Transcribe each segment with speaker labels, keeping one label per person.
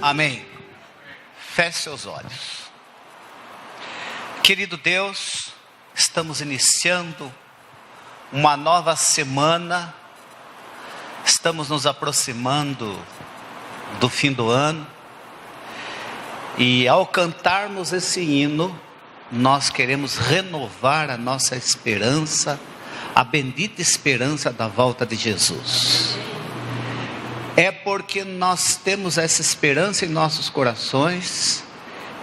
Speaker 1: Amém. Feche seus olhos. Querido Deus, estamos iniciando uma nova semana, estamos nos aproximando do fim do ano, e ao cantarmos esse hino, nós queremos renovar a nossa esperança, a bendita esperança da volta de Jesus. É porque nós temos essa esperança em nossos corações,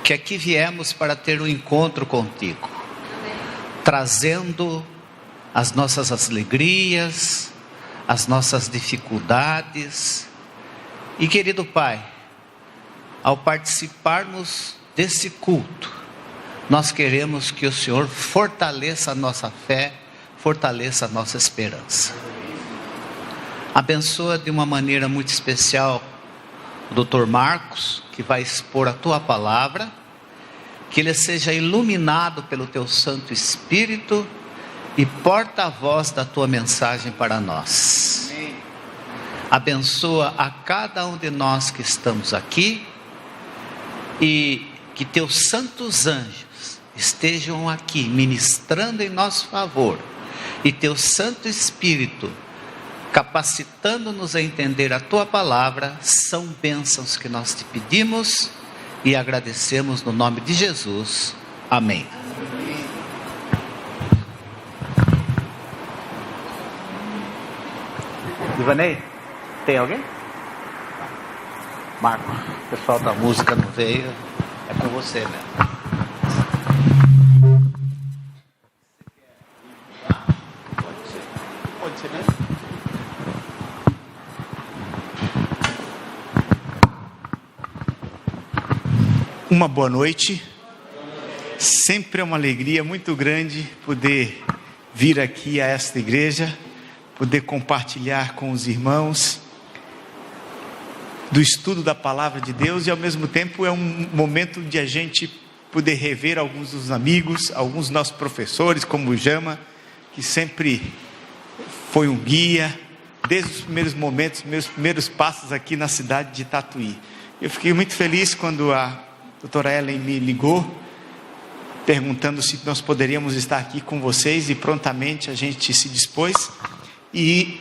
Speaker 1: que aqui viemos para ter um encontro contigo, trazendo as nossas alegrias, as nossas dificuldades. E querido Pai, ao participarmos desse culto, nós queremos que o Senhor fortaleça a nossa fé, fortaleça a nossa esperança. Abençoa de uma maneira muito especial o Dr. Marcos, que vai expor a Tua palavra, que ele seja iluminado pelo Teu Santo Espírito e porta-voz da Tua mensagem para nós. Amém. Abençoa a cada um de nós que estamos aqui, e que Teus santos anjos estejam aqui ministrando em nosso favor, e Teu Santo Espírito capacitando-nos a entender a Tua palavra. São bênçãos que nós te pedimos e agradecemos no nome de Jesus. Amém. Ivanei, tem alguém? Marco, o pessoal da música não veio, é com você mesmo. Pode ser mesmo?
Speaker 2: Uma boa noite. Sempre é uma alegria muito grande poder vir aqui a esta igreja, poder compartilhar com os irmãos do estudo da palavra de Deus, e ao mesmo tempo é um momento de a gente poder rever alguns dos amigos, alguns dos nossos professores, como o Jama, que sempre foi um guia desde os primeiros momentos, meus primeiros passos aqui na cidade de Tatuí. Eu fiquei muito feliz quando a doutora Ellen me ligou, perguntando se nós poderíamos estar aqui com vocês, e prontamente a gente se dispôs. E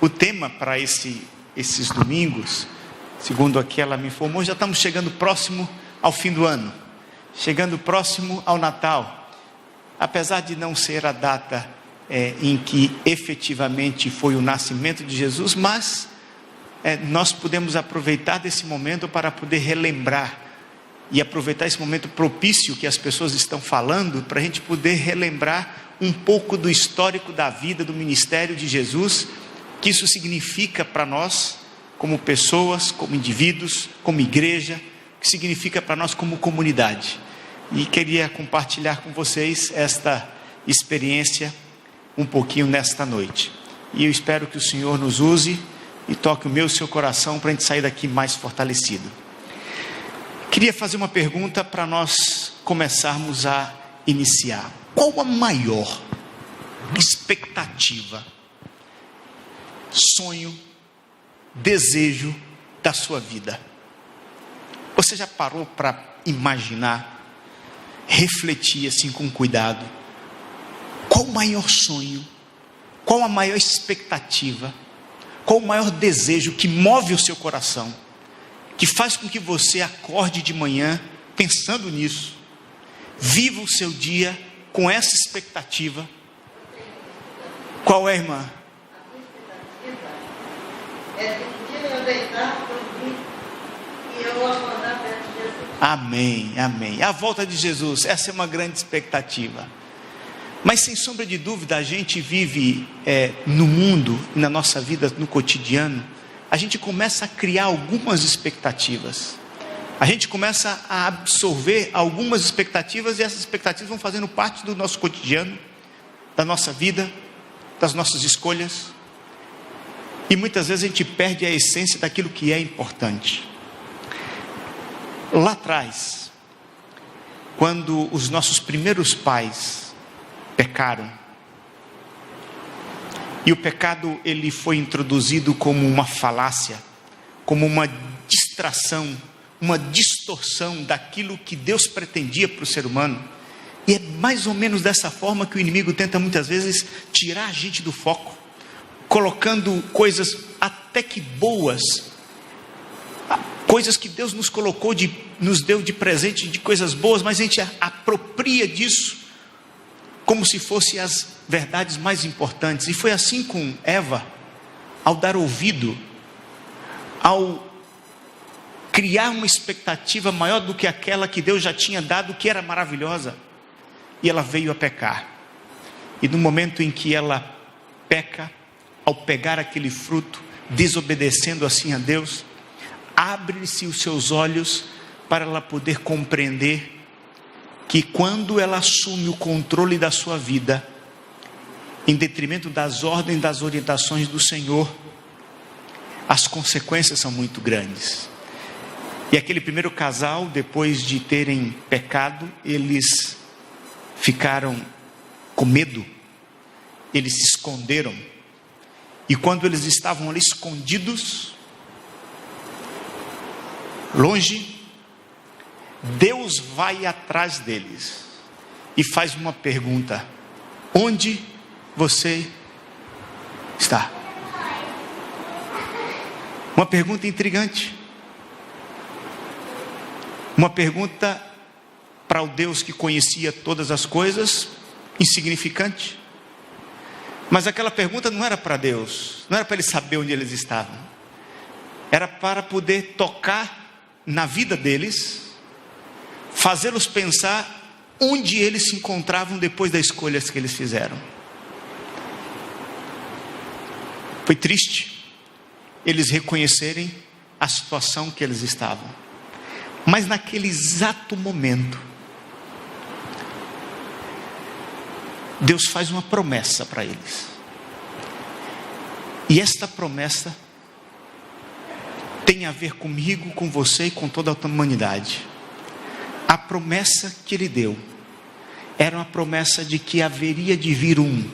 Speaker 2: o tema para esses domingos, segundo aqui ela me informou, já estamos chegando próximo ao fim do ano, chegando próximo ao Natal. Apesar de não ser a data em que efetivamente foi o nascimento de Jesus, mas nós podemos aproveitar desse momento para poder relembrar, e aproveitar esse momento propício que as pessoas estão falando, para a gente poder relembrar um pouco do histórico da vida, do ministério de Jesus, que isso significa para nós, como pessoas, como indivíduos, como igreja, que significa para nós como comunidade. E queria compartilhar com vocês esta experiência um pouquinho nesta noite. E eu espero que o Senhor nos use e toque o meu e o seu coração para a gente sair daqui mais fortalecido. Queria fazer uma pergunta para nós começarmos a iniciar. Qual a maior expectativa, sonho, desejo da sua vida? Você já parou para imaginar, refletir assim com cuidado? Qual o maior sonho? Qual a maior expectativa? Qual o maior desejo que move o seu coração? Que faz com que você acorde de manhã pensando nisso, viva o seu dia com essa expectativa? Qual é, irmã?
Speaker 3: A expectativa é de um dia eu deitar, dormir e eu acordar perto de Jesus.
Speaker 2: Amém, amém. A volta de Jesus, essa é uma grande expectativa. Mas sem sombra de dúvida, a gente vive no mundo, na nossa vida, no cotidiano, a gente começa a criar algumas expectativas. A gente começa a absorver algumas expectativas, e essas expectativas vão fazendo parte do nosso cotidiano, da nossa vida, das nossas escolhas. E muitas vezes a gente perde a essência daquilo que é importante. Lá atrás, quando os nossos primeiros pais pecaram, e o pecado ele foi introduzido como uma falácia, como uma distração, uma distorção daquilo que Deus pretendia para o ser humano. E é mais ou menos dessa forma que o inimigo tenta muitas vezes tirar a gente do foco, colocando coisas até que boas, coisas que Deus nos colocou, nos deu de presente de coisas boas, mas a gente apropria disso como se fossem as verdades mais importantes. E foi assim com Eva, ao dar ouvido, ao criar uma expectativa maior do que aquela que Deus já tinha dado, que era maravilhosa, e ela veio a pecar. E no momento em que ela peca, ao pegar aquele fruto, desobedecendo assim a Deus, abre-se os seus olhos para ela poder compreender que quando ela assume o controle da sua vida, em detrimento das ordens, das orientações do Senhor, as consequências são muito grandes. E aquele primeiro casal, depois de terem pecado, eles ficaram com medo, eles se esconderam. E quando eles estavam ali escondidos, longe, Deus vai atrás deles e faz uma pergunta: onde você está? Uma pergunta intrigante, uma pergunta para o Deus que conhecia todas as coisas, insignificante. Mas aquela pergunta não era para Deus, não era para ele saber onde eles estavam, era para poder tocar na vida deles, fazê-los pensar onde eles se encontravam depois das escolhas que eles fizeram. Foi triste eles reconhecerem a situação que eles estavam, mas naquele exato momento, Deus faz uma promessa para eles, e esta promessa tem a ver comigo, com você e com toda a humanidade. A promessa que Ele deu era uma promessa de que haveria de vir um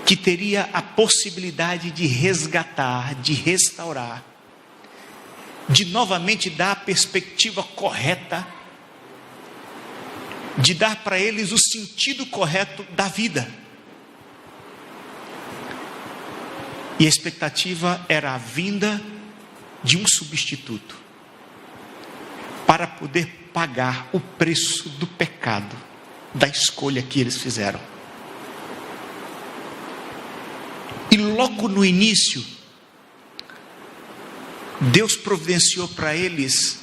Speaker 2: que teria a possibilidade de resgatar, de restaurar, de novamente dar a perspectiva correta, de dar para eles o sentido correto da vida. E a expectativa era a vinda de um substituto para poder pagar o preço do pecado, da escolha que eles fizeram. E logo no início, Deus providenciou para eles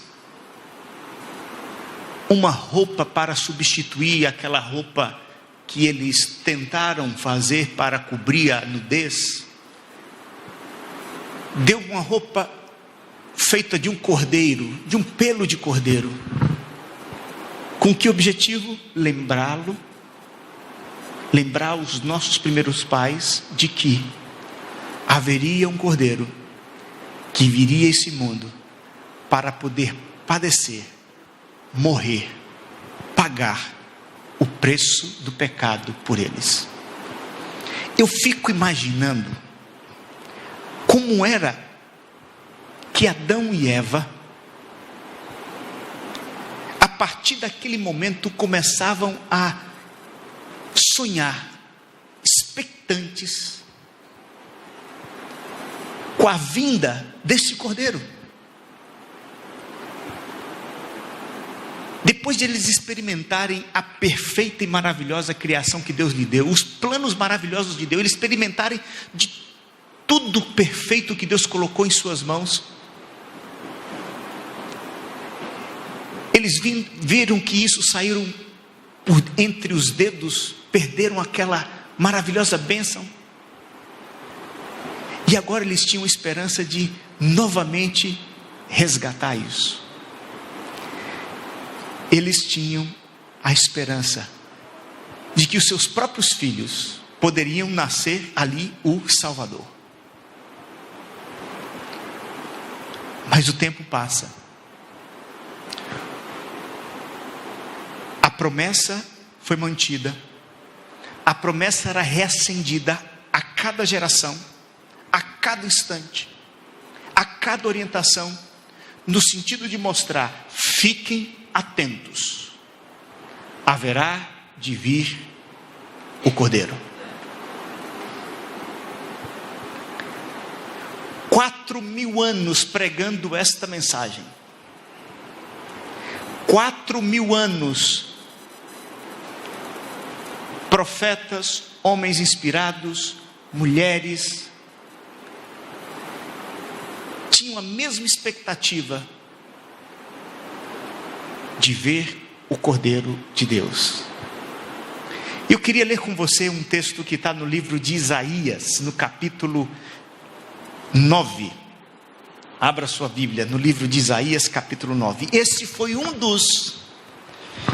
Speaker 2: uma roupa para substituir aquela roupa que eles tentaram fazer para cobrir a nudez. Deu uma roupa feita de um cordeiro, de um pelo de cordeiro. Com que objetivo? Lembrar os nossos primeiros pais de que haveria um cordeiro que viria a esse mundo para poder padecer, morrer, pagar o preço do pecado por eles. Eu fico imaginando como era que Adão e Eva, a partir daquele momento, começavam a sonhar, expectantes, com a vinda desse cordeiro. Depois de eles experimentarem a perfeita e maravilhosa criação que Deus lhe deu, os planos maravilhosos de Deus, eles experimentarem de tudo perfeito que Deus colocou em suas mãos, eles viram que isso saíram por entre os dedos, perderam aquela maravilhosa bênção, e agora eles tinham esperança de novamente resgatar isso. Eles tinham a esperança de que os seus próprios filhos poderiam nascer ali o Salvador. Mas o tempo passa. A promessa foi mantida. A promessa era reacendida a cada geração, a cada instante, a cada orientação. no sentido de mostrar: fiquem atentos, haverá de vir o Cordeiro. 4.000 anos pregando esta mensagem. 4.000 anos, profetas, homens inspirados, mulheres, tinham a mesma expectativa de ver o Cordeiro de Deus. Eu queria ler com você um texto que está no livro de Isaías, no capítulo 9. Abra sua Bíblia no livro de Isaías, capítulo 9. Este foi um dos,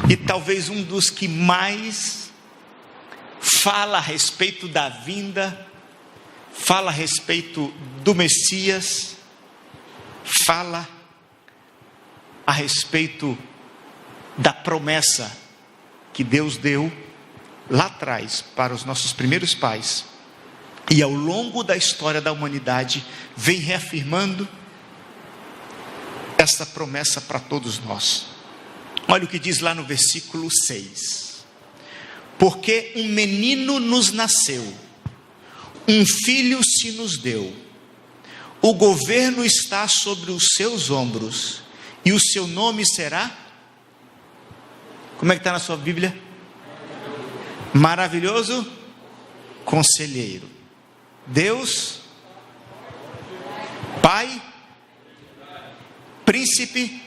Speaker 2: e talvez um dos que mais fala a respeito da vinda, fala a respeito do Messias, fala a respeito da promessa que Deus deu lá atrás para os nossos primeiros pais, e ao longo da história da humanidade vem reafirmando essa promessa para todos nós. Olha o que diz lá no versículo 6: porque um menino nos nasceu, um filho se nos deu, o governo está sobre os seus ombros, e o seu nome será, como é que está na sua Bíblia? Maravilhoso Conselheiro, Deus, Pai, Príncipe,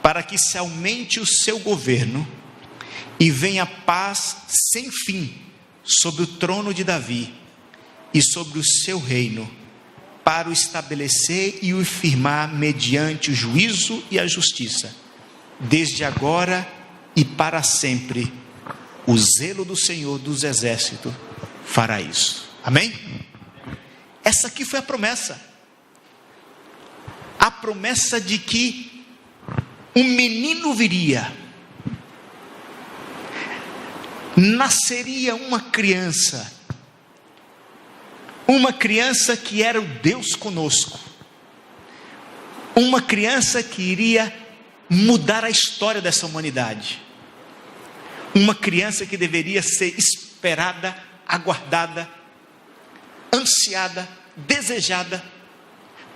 Speaker 2: para que se aumente o seu governo e venha paz sem fim sobre o trono de Davi e sobre o seu reino, para o estabelecer e o firmar mediante o juízo e a justiça, desde agora e para sempre. O zelo do Senhor dos exércitos fará isso. Amém? Essa aqui foi a promessa. A promessa de que um menino viria, nasceria uma criança que era o Deus conosco, uma criança que iria mudar a história dessa humanidade, uma criança que deveria ser esperada, aguardada, ansiada, desejada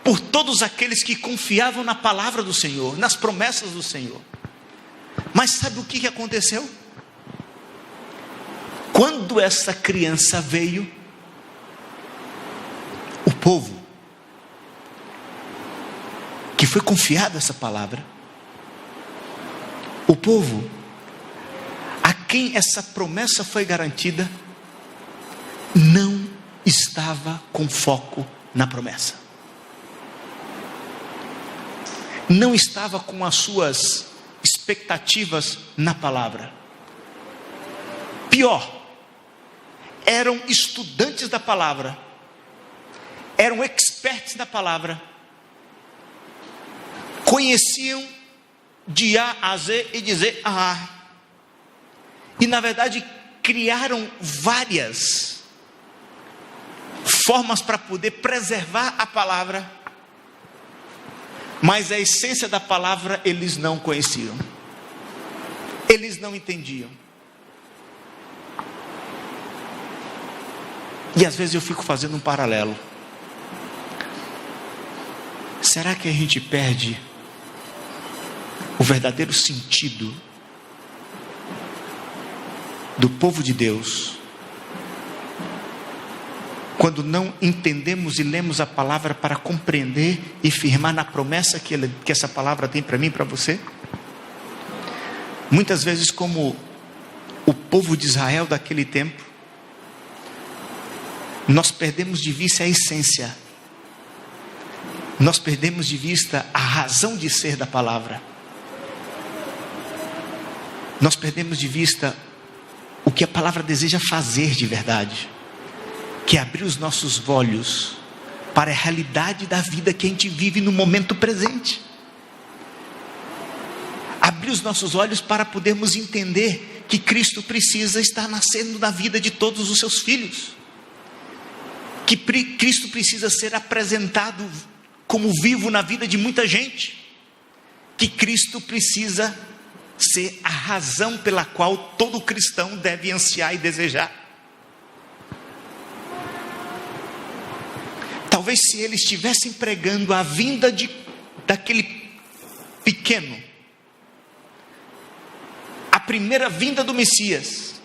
Speaker 2: por todos aqueles que confiavam na palavra do Senhor, nas promessas do Senhor. Mas sabe o que aconteceu? Quando essa criança veio, o povo que foi confiado essa palavra, o povo a quem essa promessa foi garantida, não estava com foco na promessa, não estava com as suas expectativas na palavra. Pior, eram estudantes da palavra, eram experts da palavra, conheciam de A a Z e de Z a A, e na verdade criaram várias formas para poder preservar a palavra, mas a essência da palavra eles não conheciam, eles não entendiam. E às vezes eu fico fazendo um paralelo. Será que a gente perde o verdadeiro sentido do povo de Deus quando não entendemos e lemos a palavra para compreender e firmar na promessa que essa palavra tem para mim e para você? Muitas vezes, como o povo de Israel daquele tempo, nós perdemos de vista a essência, nós perdemos de vista a razão de ser da palavra, nós perdemos de vista o que a palavra deseja fazer de verdade, que é abrir os nossos olhos para a realidade da vida que a gente vive no momento presente, abrir os nossos olhos para podermos entender que Cristo precisa estar nascendo na vida de todos os seus filhos, que Cristo precisa ser apresentado como vivo na vida de muita gente, que Cristo precisa ser a razão pela qual todo cristão deve ansiar e desejar. Talvez se eles estivessem pregando a vinda daquele pequeno, a primeira vinda do Messias,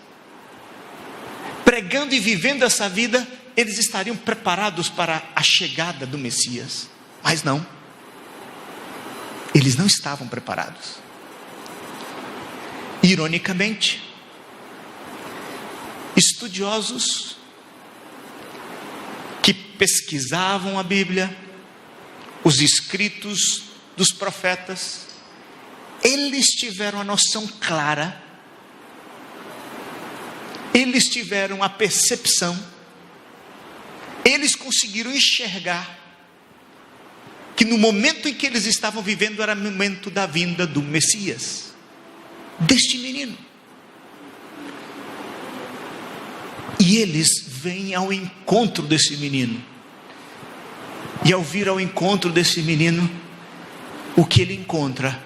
Speaker 2: pregando e vivendo essa vida, eles estariam preparados para a chegada do Messias. Mas não, eles não estavam preparados. Ironicamente, estudiosos que pesquisavam a Bíblia, os escritos dos profetas, eles tiveram a noção clara, eles tiveram a percepção, eles conseguiram enxergar que no momento em que eles estavam vivendo era o momento da vinda do Messias, deste menino. E eles vêm ao encontro desse menino. E ao vir ao encontro desse menino, o que ele encontra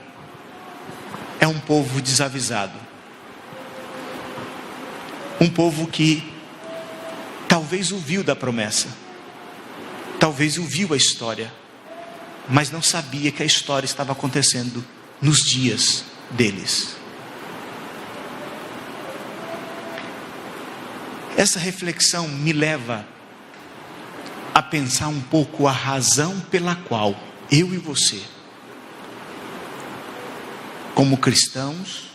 Speaker 2: é um povo desavisado. Um povo que talvez ouviu da promessa, talvez ouviu a história, mas não sabia que a história estava acontecendo nos dias deles. Essa reflexão me leva a pensar um pouco a razão pela qual eu e você, como cristãos,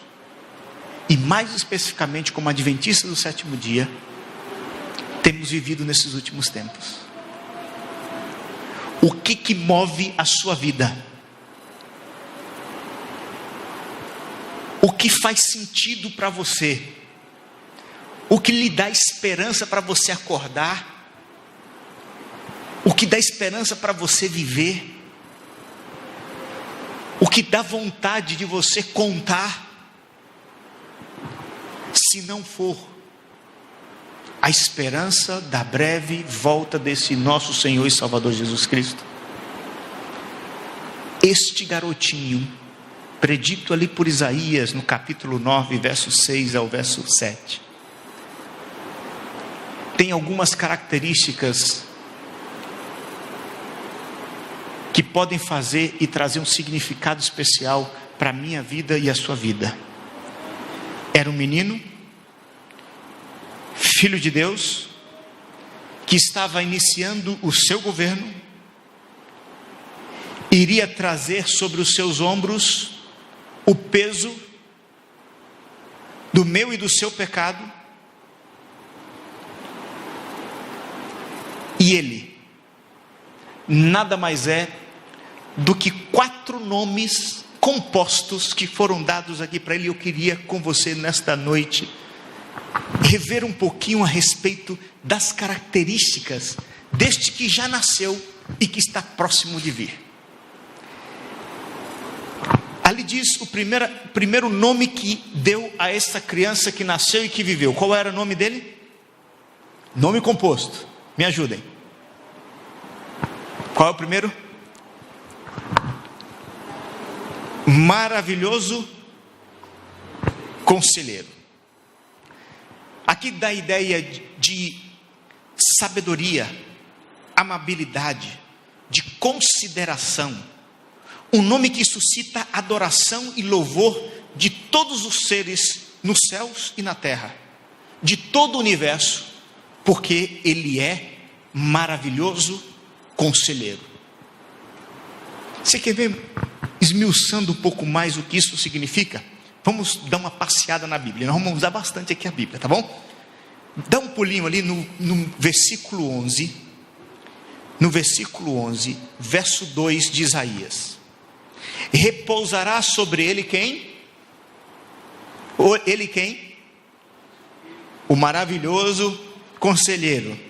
Speaker 2: e mais especificamente como adventistas do sétimo dia, temos vivido nesses últimos tempos. O que move a sua vida? O que faz sentido para você? O que lhe dá esperança para você acordar? O que dá esperança para você viver? O que dá vontade de você contar? Se não for a esperança da breve volta desse nosso Senhor e Salvador Jesus Cristo. Este garotinho, predito ali por Isaías, no capítulo 9, verso 6 ao verso 7, tem algumas características que podem fazer e trazer um significado especial para a minha vida e a sua vida. Era um menino, filho de Deus, que estava iniciando o seu governo, iria trazer sobre os seus ombros o peso do meu e do seu pecado, e ele nada mais é do que 4 nomes compostos que foram dados aqui para ele. Eu queria com você nesta noite rever um pouquinho a respeito das características deste que já nasceu e que está próximo de vir. Ali diz o primeiro nome que deu a essa criança que nasceu e que viveu. Qual era o nome dele? Nome composto. Me ajudem. Qual é o primeiro? Maravilhoso Conselheiro. Aqui dá a ideia de sabedoria, amabilidade, de consideração. Um nome que suscita adoração e louvor de todos os seres nos céus e na terra, de todo o universo, porque ele é maravilhoso Conselheiro. Você quer ver, esmiuçando um pouco mais o que isso significa? Vamos dar uma passeada na Bíblia. Nós vamos usar bastante aqui a Bíblia, tá bom? Dá um pulinho ali no versículo 11. No versículo 11, verso 2 de Isaías. Repousará sobre ele quem? Ele quem? O maravilhoso Conselheiro.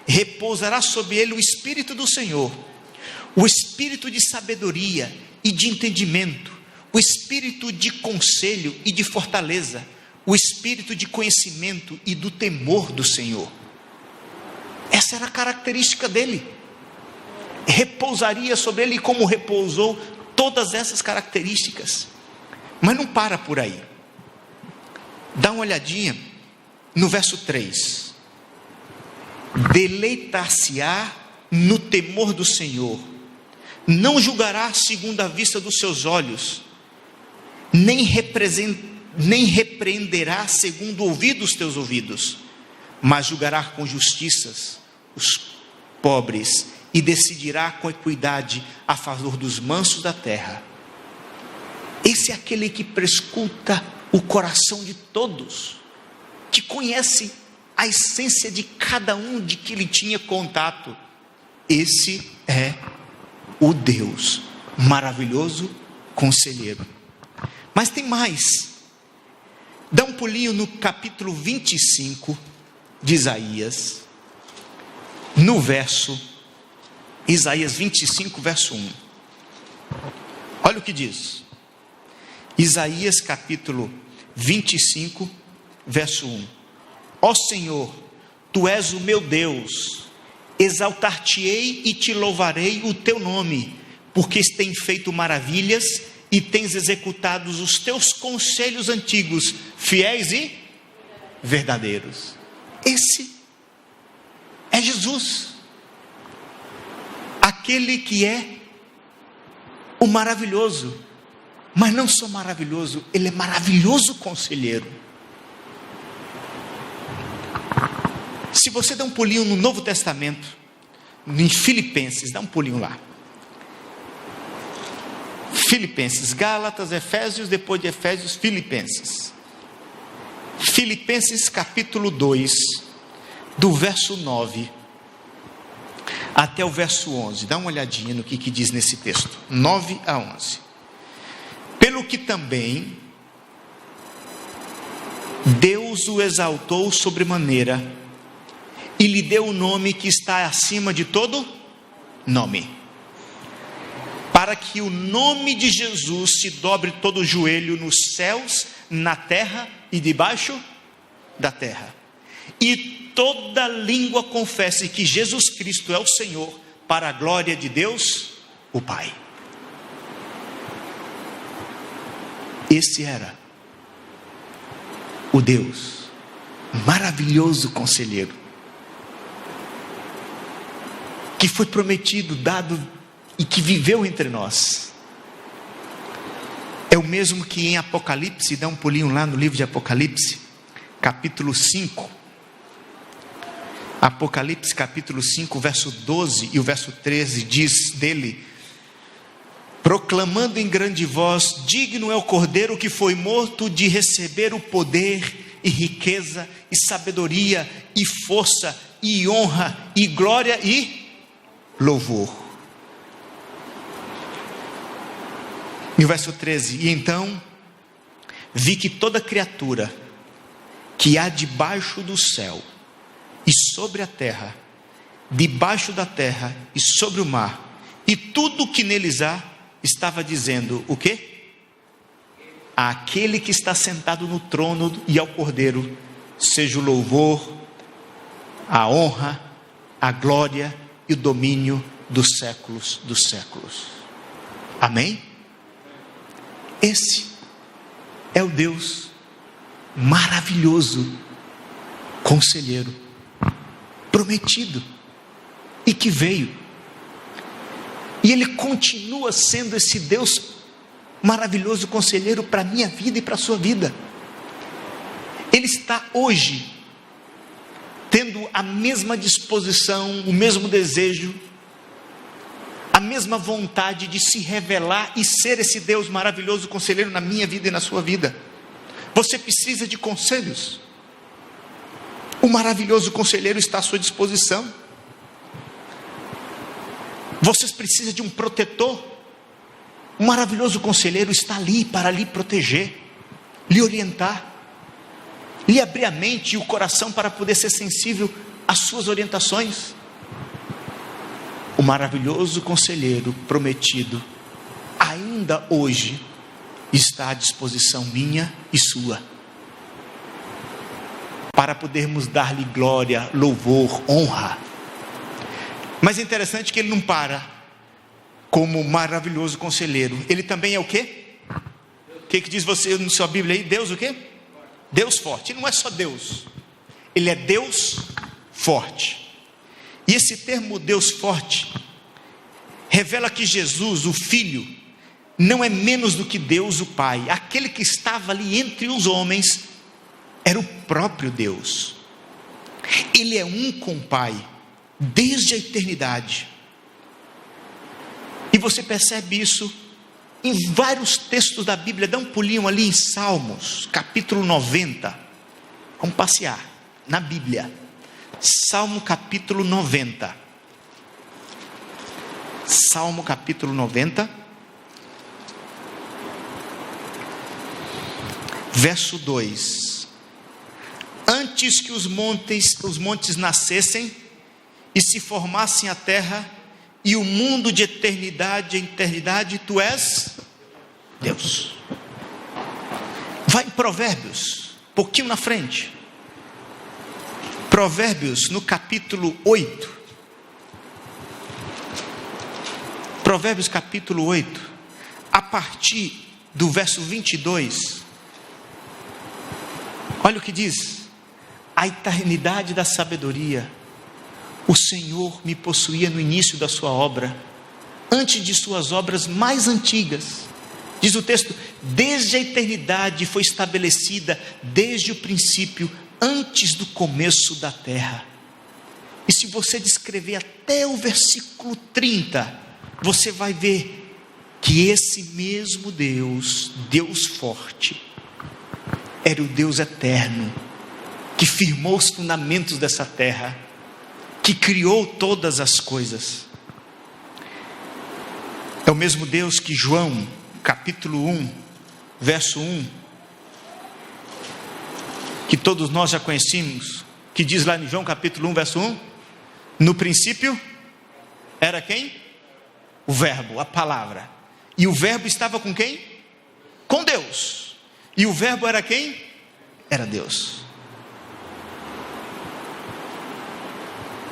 Speaker 2: Repousará sobre ele o Espírito do Senhor, o Espírito de sabedoria e de entendimento, o Espírito de conselho e de fortaleza, o Espírito de conhecimento e do temor do Senhor. Essa era a característica dele. repousaria sobre ele, como repousou, todas essas características. Mas não para por aí. Dá uma olhadinha no verso 3. Deleitar-se-á no temor do Senhor, não julgará segundo a vista dos seus olhos, nem repreenderá segundo o ouvido dos teus ouvidos, mas julgará com justiças os pobres e decidirá com equidade a favor dos mansos da terra. Esse é aquele que prescruta o coração de todos, que conhece a essência de cada um de que ele tinha contato. Esse é o Deus maravilhoso, conselheiro. Mas tem mais. Dá um pulinho no capítulo 25 de Isaías, no verso, Isaías 25, verso 1. Olha o que diz. Isaías capítulo 25, verso 1. Ó Senhor, Tu és o meu Deus, exaltar-te-ei e te louvarei o teu nome, porque tens feito maravilhas e tens executado os teus conselhos antigos, fiéis e verdadeiros. Esse é Jesus, aquele que é o maravilhoso, mas não só maravilhoso, ele é maravilhoso conselheiro. Se você der um pulinho no Novo Testamento, em Filipenses, dá um pulinho lá. Filipenses, Gálatas, Efésios, depois de Efésios, Filipenses. Filipenses capítulo 2, do verso 9 até o verso 11. Dá uma olhadinha no que diz nesse texto, 9 a 11. Pelo que também Deus o exaltou sobremaneira e lhe deu o nome que está acima de todo nome, para que o nome de Jesus se dobre todo o joelho nos céus, na terra e debaixo da terra, e toda língua confesse que Jesus Cristo é o Senhor, para a glória de Deus, o Pai. Esse era o Deus maravilhoso conselheiro, que foi prometido, dado e que viveu entre nós. É o mesmo que em Apocalipse, dá um pulinho lá no livro de Apocalipse, capítulo 5. Apocalipse capítulo 5, verso 12 e o verso 13 diz dele: proclamando em grande voz, digno é o Cordeiro que foi morto de receber o poder e riqueza e sabedoria e força e honra e glória e louvor. E o verso 13: e então vi que toda criatura que há debaixo do céu e sobre a terra, debaixo da terra e sobre o mar, e tudo o que neles há, estava dizendo o quê? Àquele que está sentado no trono e ao Cordeiro seja o louvor, a honra, a glória e o domínio dos séculos dos séculos. Amém? Esse é o Deus maravilhoso, conselheiro, prometido e que veio. E Ele continua sendo esse Deus maravilhoso conselheiro para a minha vida e para a sua vida. Ele está hoje tendo a mesma disposição, o mesmo desejo, a mesma vontade de se revelar e ser esse Deus maravilhoso conselheiro na minha vida e na sua vida. Você precisa de conselhos. O maravilhoso conselheiro está à sua disposição. Vocês precisam de um protetor. O maravilhoso conselheiro está ali para lhe proteger, lhe orientar, lhe abrir a mente e o coração para poder ser sensível às suas orientações. O maravilhoso conselheiro prometido ainda hoje está à disposição minha e sua, para podermos dar-lhe glória, louvor, honra. Mas é interessante que ele não para como maravilhoso conselheiro. Ele também é o quê? O que diz você na sua Bíblia aí? Deus o quê? Deus forte. Ele não é só Deus, ele é Deus forte. E esse termo Deus forte revela que Jesus, o Filho, não é menos do que Deus o Pai. Aquele que estava ali entre os homens era o próprio Deus. Ele é um com o Pai desde a eternidade. E você percebe isso em vários textos da Bíblia. Dá um pulinho ali em Salmos, capítulo 90. Vamos passear na Bíblia. Salmo capítulo 90. Salmo capítulo 90. Verso 2. Antes que os montes nascessem e se formassem a terra e o mundo de eternidade em eternidade, tu és Deus. Vai em Provérbios, pouquinho na frente. Provérbios no capítulo 8. Provérbios capítulo 8, a partir do verso 22. Olha o que diz: a eternidade da sabedoria, o Senhor me possuía no início da sua obra, antes de suas obras mais antigas. Diz o texto: desde a eternidade foi estabelecida, desde o princípio, antes do começo da terra. E se você descrever até o versículo 30, você vai ver que esse mesmo Deus, Deus forte, era o Deus eterno, que firmou os fundamentos dessa terra, que criou todas as coisas. É o mesmo Deus que João, capítulo 1, verso 1, que todos nós já conhecemos, que diz lá em João capítulo 1, verso 1, no princípio era quem? O verbo, a palavra. E o verbo estava com quem? Com Deus. E o verbo era quem? Era Deus.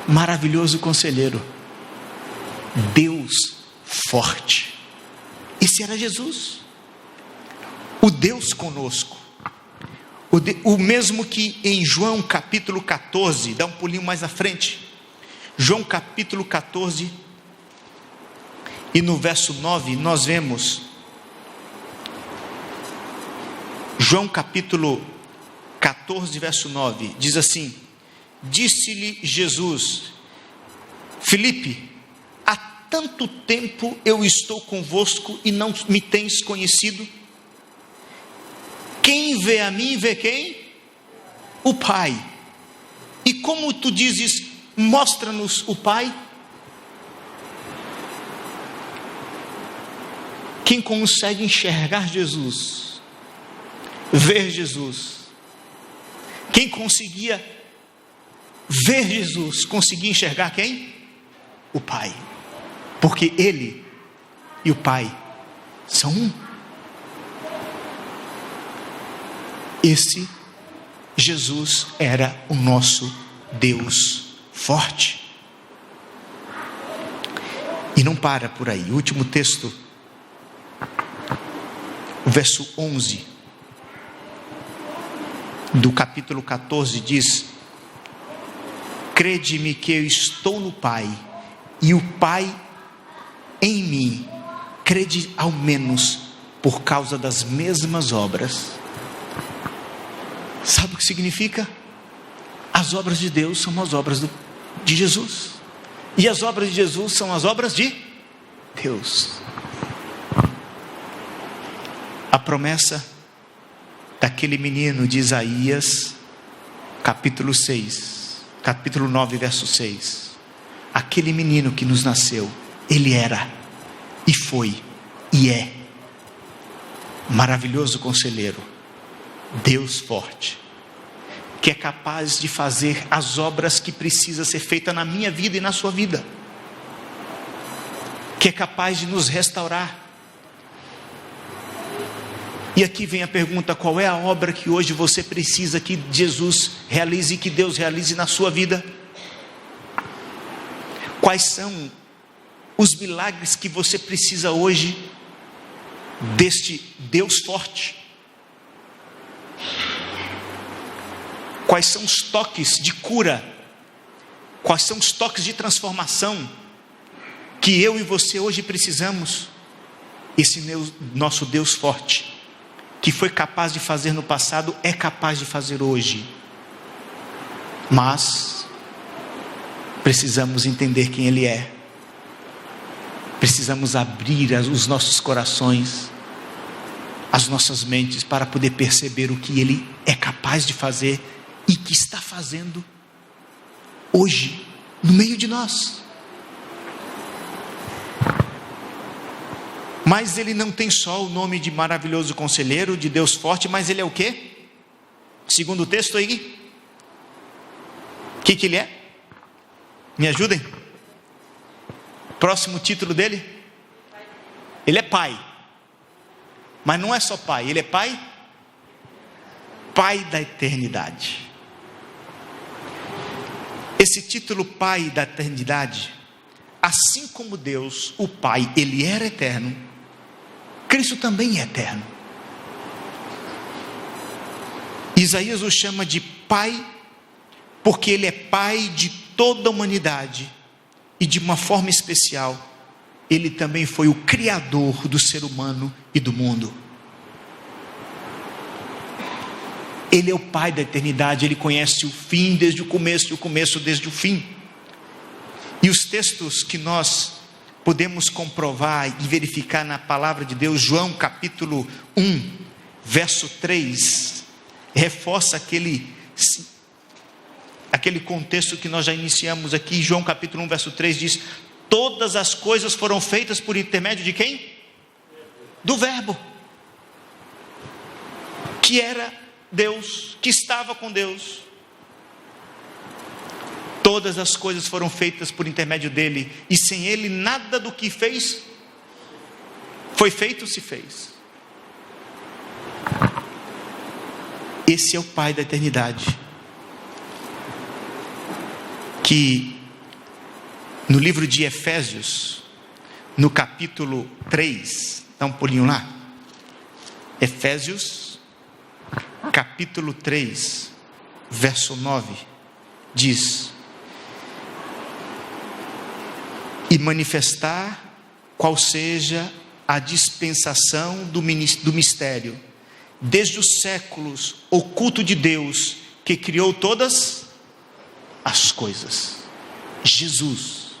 Speaker 2: Maravilhoso conselheiro, Deus forte. Esse era Jesus, o Deus conosco, o mesmo que em João capítulo 14, dá um pulinho mais à frente, João capítulo 14, e no verso 9 nós vemos, João capítulo 14, verso 9, diz assim: disse-lhe Jesus: Filipe, há tanto tempo eu estou convosco e não me tens conhecido? Quem vê a mim, vê quem? O Pai. E como tu dizes, mostra-nos o Pai? Quem consegue enxergar Jesus, ver Jesus, quem conseguia ver Jesus, conseguia enxergar quem? O Pai. Porque Ele e o Pai são um. Esse Jesus era o nosso Deus forte. E não para por aí. O último texto, o verso 11 do capítulo 14 diz: crede-me que eu estou no Pai e o Pai em mim. Crede ao menos por causa das mesmas obras. Sabe o que significa? As obras de Deus são as obras de Jesus, e as obras de Jesus são as obras de Deus. A promessa daquele menino de Isaías capítulo 6, capítulo 9, verso 6. Aquele menino que nos nasceu, ele era, e foi, e é maravilhoso conselheiro, Deus forte, que é capaz de fazer as obras que precisa ser feita na minha vida e na sua vida, que é capaz de nos restaurar. E aqui vem a pergunta: qual é a obra que hoje você precisa que Jesus realize, que Deus realize na sua vida? Quais são os milagres que você precisa hoje deste Deus forte? Quais são os toques de cura? Quais são os toques de transformação que eu e você hoje precisamos? Esse nosso Deus forte, que foi capaz de fazer no passado, é capaz de fazer hoje. Mas precisamos entender quem Ele é. Precisamos abrir os nossos corações, as nossas mentes, para poder perceber o que Ele é capaz de fazer e que está fazendo hoje, no meio de nós. Mas Ele não tem só o nome de maravilhoso conselheiro, de Deus forte, mas Ele é o quê? Segundo o texto aí, o que Ele é? Me ajudem. Próximo título dele? Ele é Pai. Mas não é só Pai, Ele é Pai, Pai da eternidade. Esse título Pai da eternidade, assim como Deus, o Pai, Ele era eterno, Cristo também é eterno. Isaías o chama de Pai, porque Ele é Pai de toda a humanidade, e de uma forma especial, Ele também foi o Criador do ser humano e do mundo. Ele é o Pai da eternidade, Ele conhece o fim desde o começo e o começo desde o fim. E os textos que nós podemos comprovar e verificar na palavra de Deus, João capítulo 1, verso 3, reforça aquele contexto que nós já iniciamos aqui. João capítulo 1, verso 3 diz: todas as coisas foram feitas por intermédio de quem? Do Verbo, que era Deus, que estava com Deus. Todas as coisas foram feitas por intermédio dele, e sem ele nada do que fez foi feito, se fez. Esse é o Pai da eternidade, que no livro de Efésios, no capítulo 3, dá um pulinho lá, Efésios capítulo 3, verso 9, diz: e manifestar qual seja a dispensação do mistério, desde os séculos, oculto de Deus, que criou todas as coisas. Jesus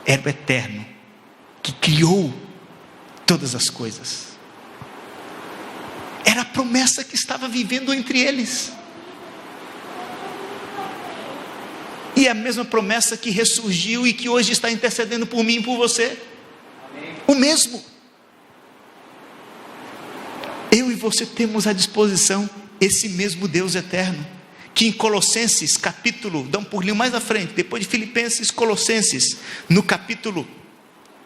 Speaker 2: era o eterno, que criou todas as coisas. Era a promessa que estava vivendo entre eles. E é a mesma promessa que ressurgiu e que hoje está intercedendo por mim e por você. Amém. O mesmo. Eu e você temos à disposição esse mesmo Deus eterno, que em Colossenses capítulo, dá um pulinho mais à frente, depois de Filipenses, Colossenses, no capítulo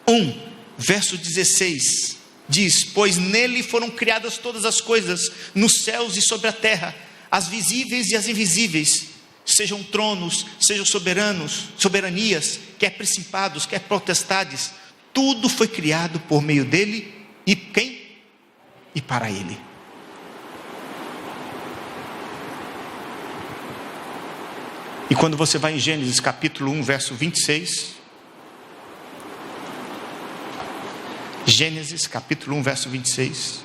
Speaker 2: 1, verso 16, diz: pois nele foram criadas todas as coisas, nos céus e sobre a terra, as visíveis e as invisíveis, sejam tronos, sejam soberanias, quer principados, quer potestades, tudo foi criado por meio dele, e quem? E para ele. E quando você vai em Gênesis capítulo 1, verso 26, Gênesis capítulo 1, verso 26,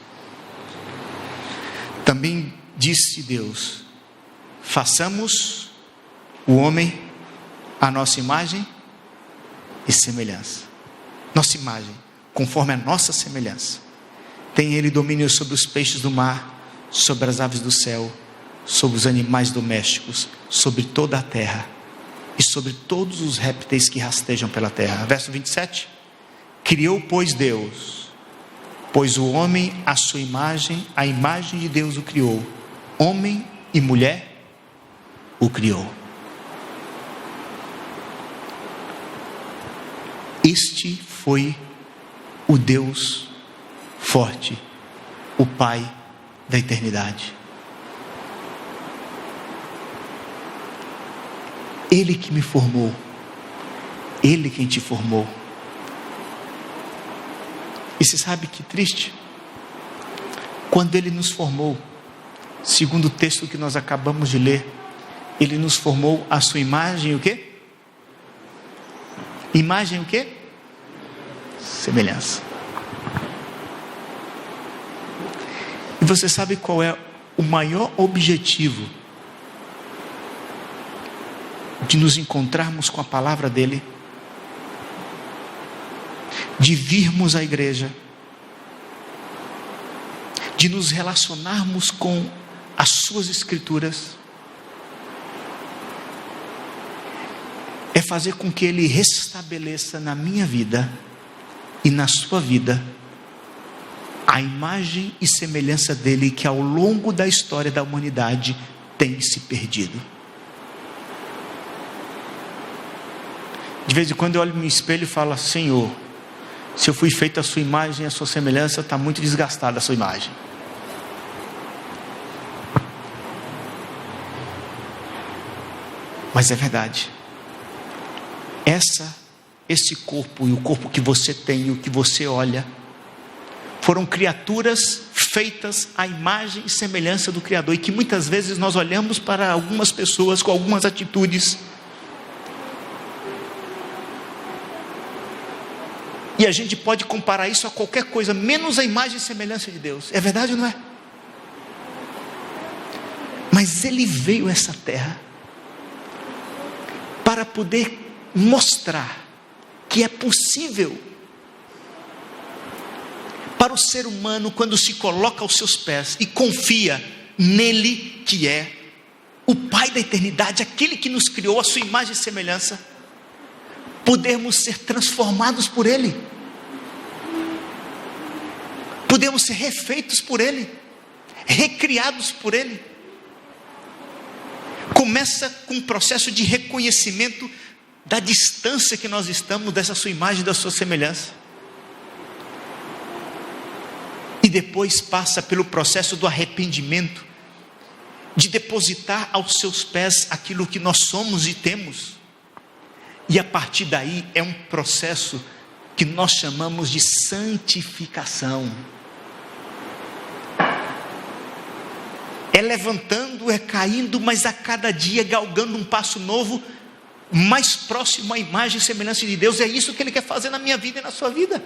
Speaker 2: também disse Deus: façamos o homem à nossa imagem e semelhança. Nossa imagem, conforme a nossa semelhança. Tem ele domínio sobre os peixes do mar, sobre as aves do céu, sobre os animais domésticos, sobre toda a terra e sobre todos os répteis que rastejam pela terra. Verso 27. Criou, pois, Deus, pois o homem à sua imagem, a imagem de Deus o criou, homem e mulher o criou. Este foi o Deus forte, o Pai da eternidade. Ele que me formou, Ele quem te formou, E você sabe que triste? Quando Ele nos formou, segundo o texto que nós acabamos de ler, Ele nos formou à sua imagem, o quê? Imagem o quê? Semelhança. E você sabe qual é o maior objetivo de nos encontrarmos com a palavra dEle? De virmos à igreja, de nos relacionarmos com as suas escrituras, é fazer com que Ele restabeleça na minha vida e na sua vida a imagem e semelhança dEle que ao longo da história da humanidade tem se perdido. De vez em quando eu olho no espelho e falo: Senhor, se eu fui feito à sua imagem e à sua semelhança, está muito desgastada a sua imagem. Mas é verdade. Esse corpo e o corpo que você tem e o que você olha, foram criaturas feitas à imagem e semelhança do Criador, e que muitas vezes nós olhamos para algumas pessoas com algumas atitudes, e a gente pode comparar isso a qualquer coisa, menos a imagem e semelhança de Deus. É verdade ou não é? Mas Ele veio a essa terra para poder mostrar que é possível para o ser humano, quando se coloca aos seus pés e confia nele, que é o Pai da eternidade, aquele que nos criou à sua imagem e semelhança, podermos ser transformados por Ele, podemos ser refeitos por Ele, recriados por Ele. Começa com um processo de reconhecimento da distância que nós estamos dessa sua imagem, da sua semelhança, e depois passa pelo processo do arrependimento, de depositar aos seus pés aquilo que nós somos e temos, e a partir daí é um processo que nós chamamos de santificação. É levantando, é caindo, mas a cada dia galgando um passo novo, mais próximo à imagem e semelhança de Deus. É isso que Ele quer fazer na minha vida e na sua vida,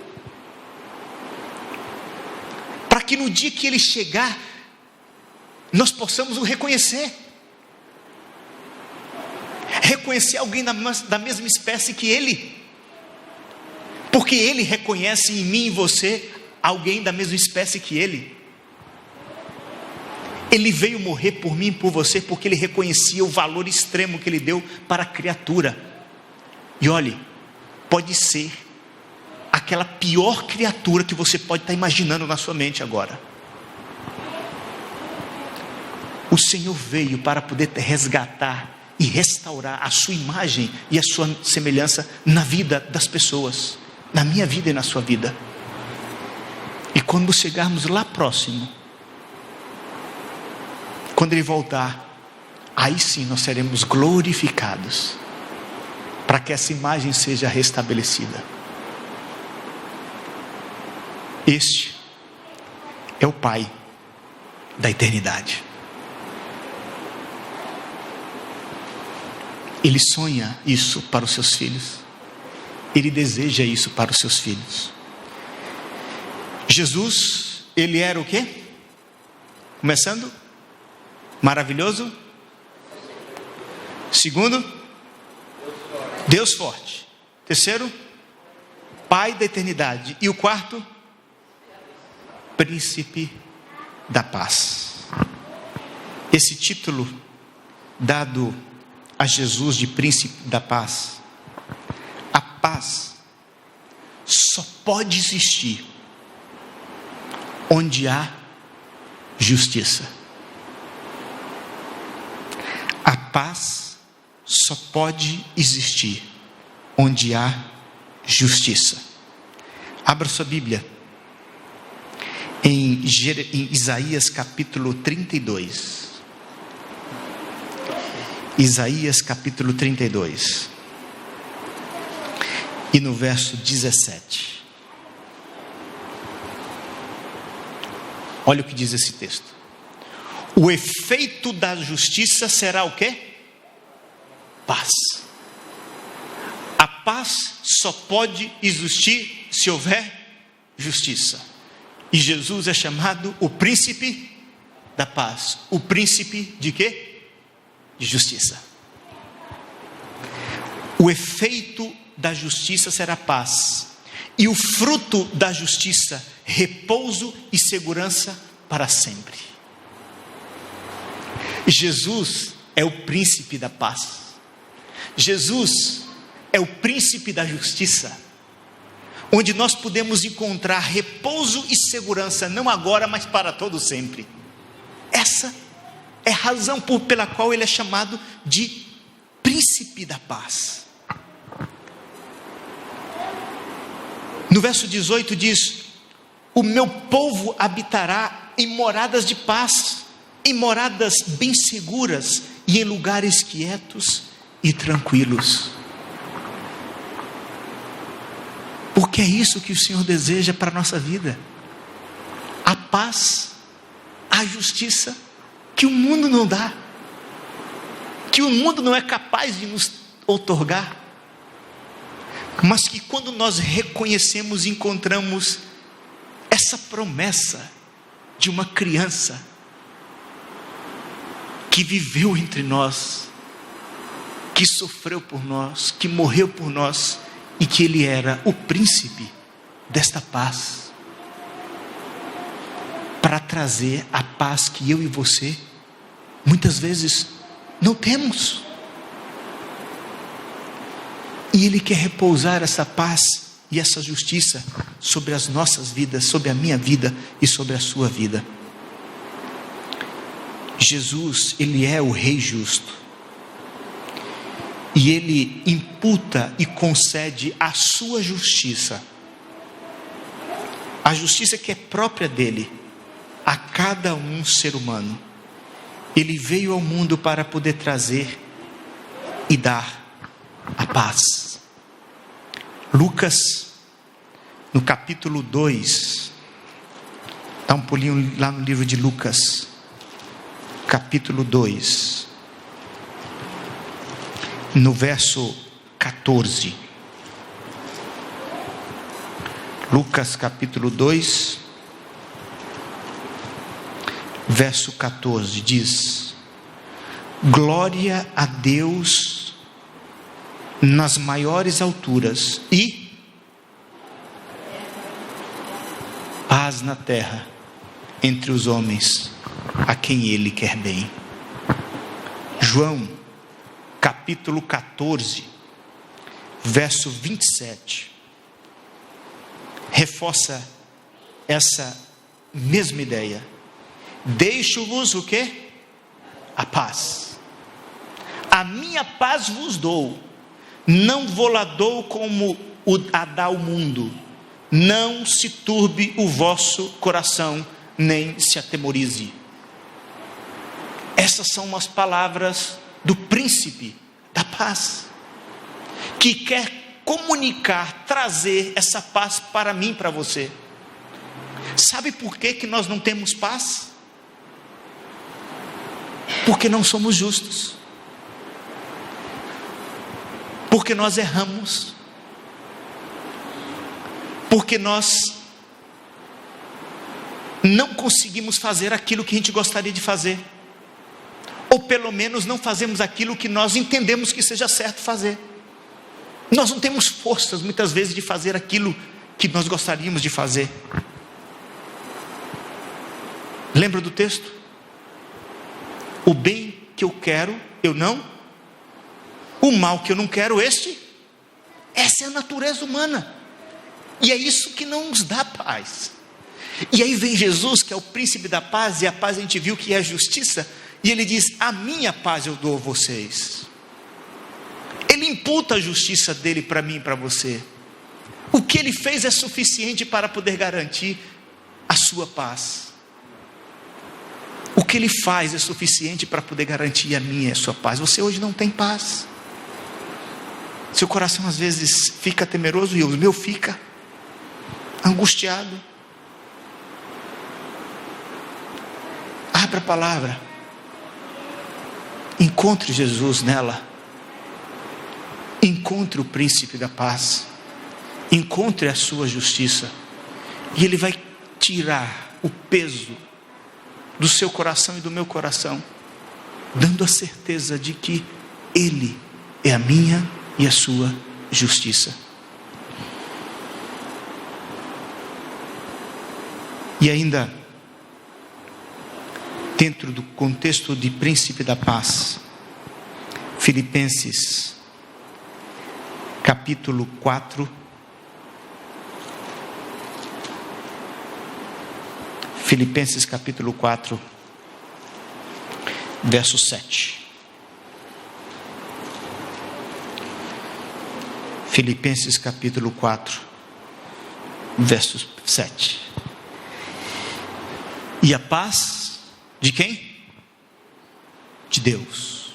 Speaker 2: para que no dia que Ele chegar, nós possamos o reconhecer alguém da mesma espécie que Ele, porque Ele reconhece em mim e você alguém da mesma espécie que Ele. Ele veio morrer por mim e por você, porque Ele reconhecia o valor extremo que Ele deu para a criatura. E olhe, pode ser aquela pior criatura que você pode estar imaginando na sua mente agora. O Senhor veio para poder resgatar e restaurar a sua imagem e a sua semelhança na vida das pessoas, na minha vida e na sua vida. E quando chegarmos lá próximo, quando Ele voltar, aí sim nós seremos glorificados, para que essa imagem seja restabelecida. Este é o Pai da eternidade. Ele sonha isso para os seus filhos, Ele deseja isso para os seus filhos. Jesus, Ele era o quê? Começando, maravilhoso. Segundo, Deus forte. Terceiro, Pai da eternidade. E o quarto, Príncipe da paz. Esse título dado a Jesus de Príncipe da paz, a paz só pode existir onde há justiça. A paz só pode existir onde há justiça. Abra sua Bíblia em Isaías capítulo 32. Isaías capítulo 32. E no verso 17. Olha o que diz esse texto. O efeito da justiça será o quê? Paz. A paz só pode existir se houver justiça. E Jesus é chamado o príncipe da paz. O príncipe de quê? De justiça. O efeito da justiça será paz. E o fruto da justiça, repouso e segurança para sempre. Jesus é o príncipe da paz. Jesus é o príncipe da justiça, onde nós podemos encontrar repouso e segurança, não agora, mas para todo sempre. Essa é a razão pela qual ele é chamado de príncipe da paz. No verso 18 diz: o meu povo habitará em moradas de paz, em moradas bem seguras e em lugares quietos e tranquilos. Porque é isso que o Senhor deseja para a nossa vida. A paz, a justiça que o mundo não dá, que o mundo não é capaz de nos outorgar, mas que quando nós reconhecemos e encontramos essa promessa de uma criança que viveu entre nós, que sofreu por nós, que morreu por nós, e que ele era o príncipe desta paz, para trazer a paz que eu e você muitas vezes não temos. E ele quer repousar essa paz e essa justiça sobre as nossas vidas, sobre a minha vida e sobre a sua vida. Jesus, ele é o Rei justo. E ele imputa e concede a sua justiça, a justiça que é própria dele, a cada um ser humano. Ele veio ao mundo para poder trazer e dar a paz. Lucas, no capítulo 2, dá um pulinho lá no livro de Lucas, capítulo 2. No verso 14, Lucas capítulo 2, verso 14, diz: glória a Deus nas maiores alturas e paz na terra entre os homens a quem Ele quer bem. João capítulo 14, verso 27, reforça essa mesma ideia. Deixo-vos o quê? A paz. A minha paz vos dou, não vou lá dou como a dá o mundo. Não se turbe o vosso coração, nem se atemorize. Essas são as palavras do príncipe da paz, que quer comunicar, trazer essa paz para mim, para você. Sabe por que nós não temos paz? Porque não somos justos, porque nós erramos, porque nós não conseguimos fazer aquilo que a gente gostaria de fazer, ou pelo menos não fazemos aquilo que nós entendemos que seja certo fazer. Nós não temos forças muitas vezes de fazer aquilo que nós gostaríamos de fazer. Lembra do texto? O bem que eu quero, eu não. O mal que eu não quero, essa é a natureza humana. E é isso que não nos dá paz. E aí vem Jesus, que é o príncipe da paz, e a paz a gente viu que é a justiça, e ele diz: a minha paz eu dou a vocês. Ele imputa a justiça dele para mim e para você. O que ele fez é suficiente para poder garantir a sua paz. O que ele faz é suficiente para poder garantir a minha e a sua paz. Você hoje não tem paz. Seu coração às vezes fica temeroso, e o meu fica angustiado. Abra a palavra. Encontre Jesus nela. Encontre o príncipe da paz. Encontre a sua justiça. E Ele vai tirar o peso do seu coração e do meu coração, dando a certeza de que Ele é a minha e a sua justiça. E ainda, dentro do contexto de príncipe da paz, Filipenses, capítulo 4, Filipenses capítulo 4, verso 7. Filipenses capítulo 4, verso 7. E a paz de quem? De Deus,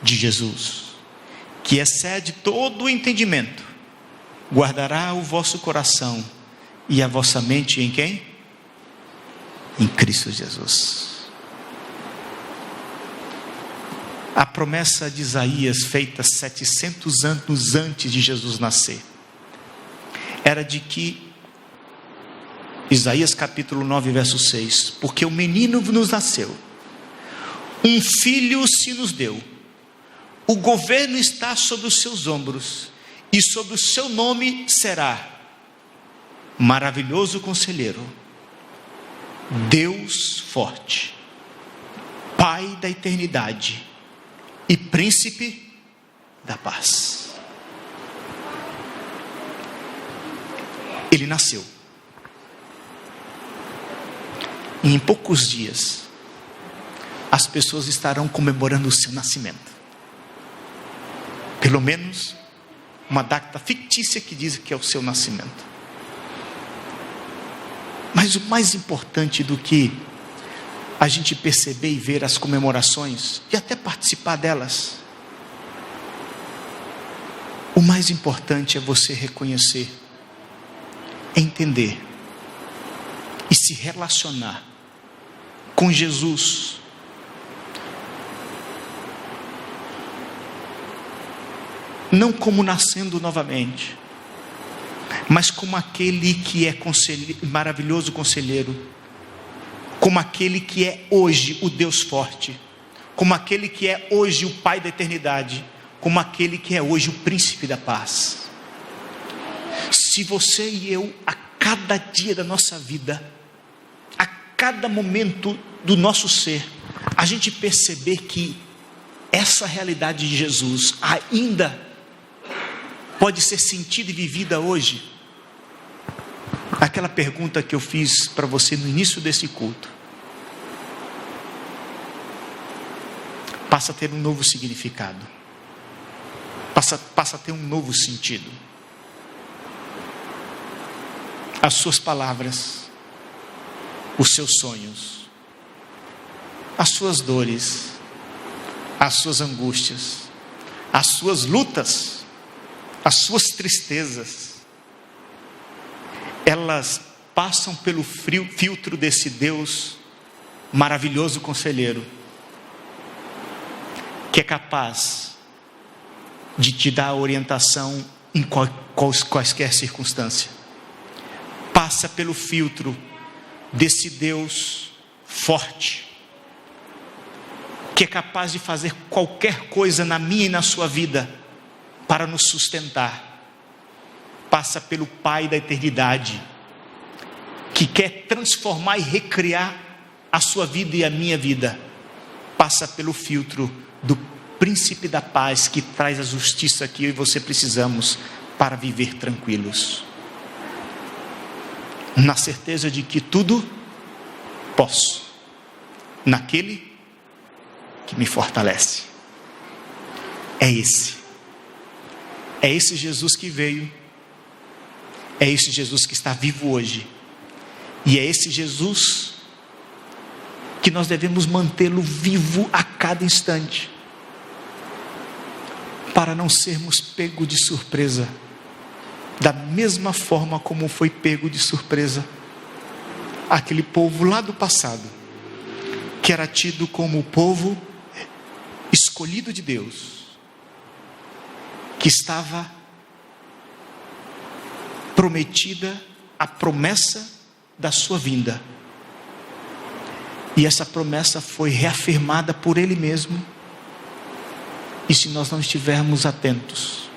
Speaker 2: de Jesus, que excede todo o entendimento, guardará o vosso coração e a vossa mente em quem? Em Cristo Jesus. A promessa de Isaías, feita 700 anos antes de Jesus nascer, era de que, Isaías capítulo 9, verso 6, porque o menino nos nasceu, um filho se nos deu, o governo está sobre os seus ombros, e sobre o seu nome será Maravilhoso Conselheiro, Deus Forte, Pai da Eternidade e Príncipe da Paz. Ele nasceu. E em poucos dias, as pessoas estarão comemorando o seu nascimento. Pelo menos uma data fictícia que diz que é o seu nascimento. Mas o mais importante do que a gente perceber e ver as comemorações, e até participar delas, o mais importante é você reconhecer, entender e se relacionar com Jesus, não como nascendo novamente, mas como aquele que é maravilhoso conselheiro, como aquele que é hoje o Deus forte, como aquele que é hoje o Pai da eternidade, como aquele que é hoje o príncipe da paz. Se você e eu, a cada dia da nossa vida, a cada momento do nosso ser, a gente perceber que essa realidade de Jesus ainda pode ser sentida e vivida hoje, aquela pergunta que eu fiz para você no início desse culto, passa a ter um novo significado, passa a ter um novo sentido. As suas palavras, os seus sonhos, as suas dores, as suas angústias, as suas lutas, as suas tristezas, elas passam pelo filtro desse Deus maravilhoso conselheiro, que é capaz de te dar orientação em quaisquer circunstância. Passa pelo filtro desse Deus forte, que é capaz de fazer qualquer coisa na minha e na sua vida para nos sustentar. Passa pelo Pai da eternidade, que quer transformar e recriar a sua vida e a minha vida. Passa pelo filtro do príncipe da paz, que traz a justiça que eu e você precisamos para viver tranquilos, na certeza de que tudo posso naquele que me fortalece. É esse Jesus que veio, é esse Jesus que está vivo hoje, e é esse Jesus que nós devemos mantê-lo vivo a cada instante, para não sermos pegos de surpresa, da mesma forma como foi pego de surpresa aquele povo lá do passado, que era tido como o povo escolhido de Deus, que estava prometida a promessa da sua vinda, e essa promessa foi reafirmada por Ele mesmo. E se nós não estivermos atentos,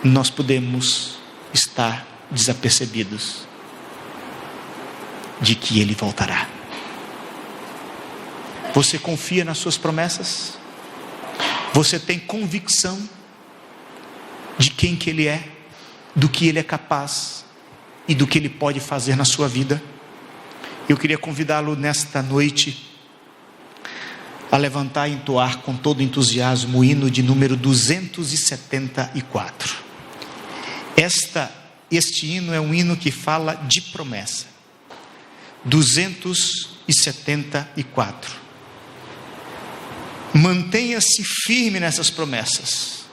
Speaker 2: nós podemos estar desapercebidos de que Ele voltará. Você confia nas suas promessas? Você tem convicção de quem que Ele é, do que Ele é capaz e do que Ele pode fazer na sua vida? Eu queria convidá-lo nesta noite a levantar e entoar com todo entusiasmo o hino de número 274. Este hino é um hino que fala de promessa. 274. Mantenha-se firme nessas promessas.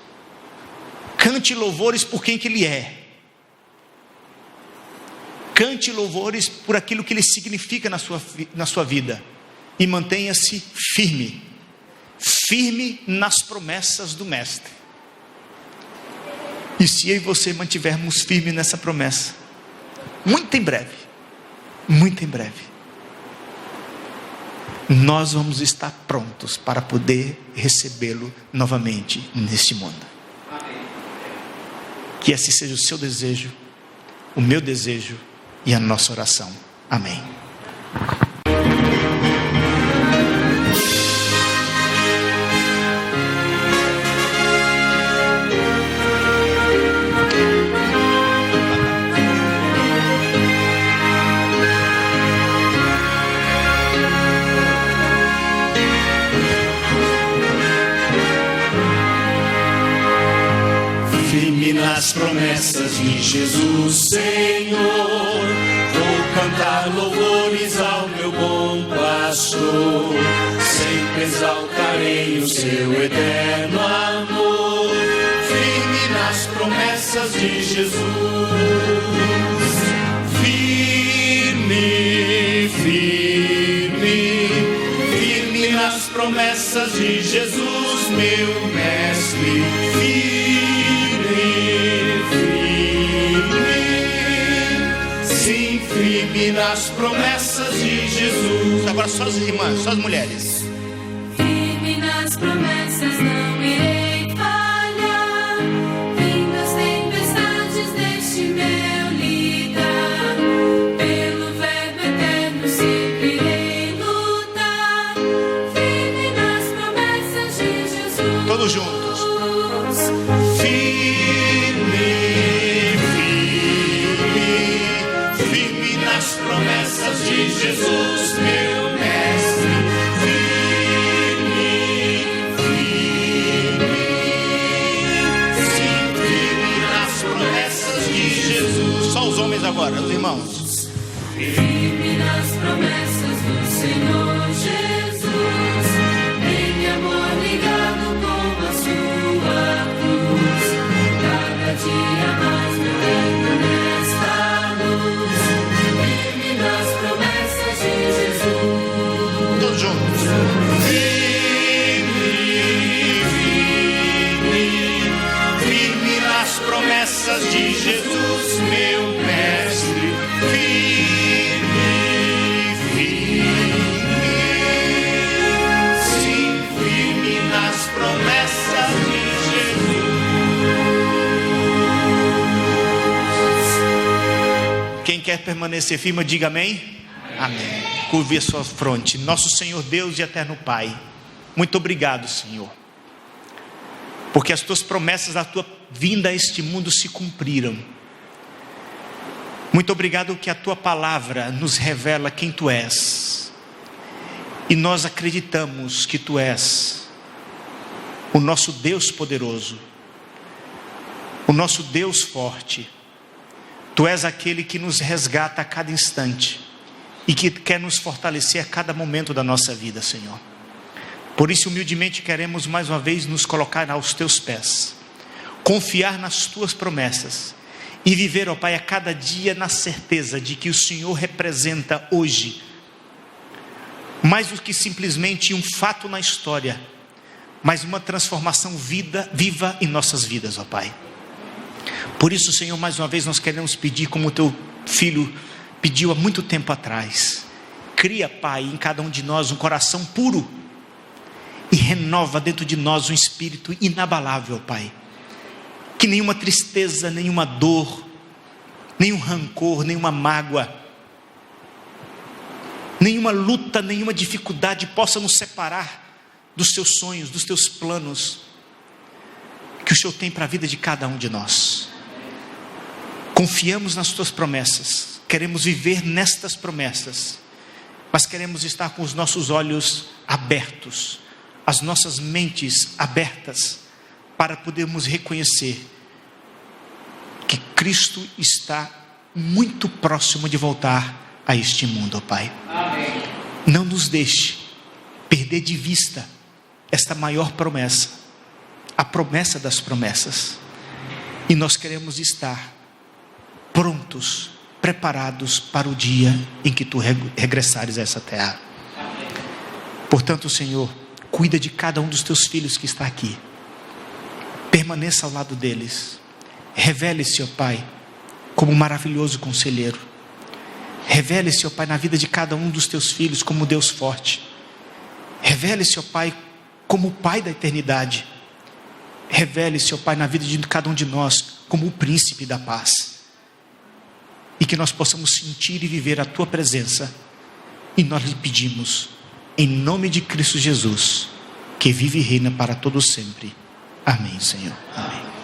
Speaker 2: Cante louvores por quem que Ele é. Cante louvores por aquilo que Ele significa na sua vida. E mantenha-se firme. Firme nas promessas do Mestre. E se eu e você mantivermos firme nessa promessa, muito em breve, nós vamos estar prontos para poder recebê-lo novamente neste mundo. Que esse seja o seu desejo, o meu desejo e a nossa oração. Amém.
Speaker 4: Nas promessas de Jesus, Senhor, vou cantar louvores ao meu bom pastor, sempre exaltarei o seu eterno amor, firme nas promessas de Jesus, firme nas promessas de Jesus, meu mestre, firme nas promessas de Jesus.
Speaker 2: Agora só as irmãs, só as mulheres.
Speaker 5: Firme nas promessas, não irei falhar. Vindo as tempestades deste meu lidar, pelo verbo eterno sempre irei lutar. Firme nas promessas de Jesus.
Speaker 2: Todos juntos.
Speaker 4: Promessas de Jesus, meu mestre, firme nas promessas de Jesus.
Speaker 2: Só os homens agora, os irmãos.
Speaker 5: Firme nas promessas do Senhor Jesus, em amor ligado com a sua cruz, cada dia mais me lembro nesta luz. Nas promessas de Jesus.
Speaker 2: Todos juntos.
Speaker 4: Firme nas promessas de Jesus, meu mestre. Sim, firme nas promessas de Jesus.
Speaker 2: Quem quer permanecer firme, diga amém. Amém. Curve a sua fronte. Nosso Senhor Deus e eterno Pai, muito obrigado, Senhor, porque as tuas promessas da tua vinda a este mundo se cumpriram. Muito obrigado que a tua palavra nos revela quem tu és, e nós acreditamos que tu és o nosso Deus poderoso, o nosso Deus forte. Tu és aquele que nos resgata a cada instante e que quer nos fortalecer a cada momento da nossa vida, Senhor. Por isso, humildemente, queremos mais uma vez nos colocar aos teus pés, confiar nas tuas promessas e viver, ó Pai, a cada dia na certeza de que o Senhor representa hoje mais do que simplesmente um fato na história, mas uma transformação viva em nossas vidas, ó Pai. Por isso, Senhor, mais uma vez nós queremos pedir, como o Teu Filho pediu há muito tempo atrás: cria, Pai, em cada um de nós um coração puro e renova dentro de nós um espírito inabalável, Pai. Que nenhuma tristeza, nenhuma dor, nenhum rancor, nenhuma mágoa, nenhuma luta, nenhuma dificuldade possa nos separar dos Teus sonhos, dos Teus planos que o Senhor tem para a vida de cada um de nós. Confiamos nas Tuas promessas, queremos viver nestas promessas, mas queremos estar com os nossos olhos abertos, as nossas mentes abertas, para podermos reconhecer que Cristo está muito próximo de voltar a este mundo, ó Pai.
Speaker 4: Amém.
Speaker 2: Não nos deixe perder de vista esta maior promessa, a promessa das promessas. E nós queremos estar prontos, preparados para o dia em que Tu regressares a essa terra. Portanto, Senhor, cuida de cada um dos Teus filhos que está aqui. Permaneça ao lado deles. Revele-se, ó Pai, como um maravilhoso conselheiro. Revele-se, ó Pai, na vida de cada um dos Teus filhos como Deus forte. Revele-se, ó Pai, como o Pai da eternidade. Revele-se, ó Pai, na vida de cada um de nós como o príncipe da paz. E que nós possamos sentir e viver a Tua presença. E nós lhe pedimos, em nome de Cristo Jesus, que vive e reina para todo sempre. Amém, Senhor. Amém.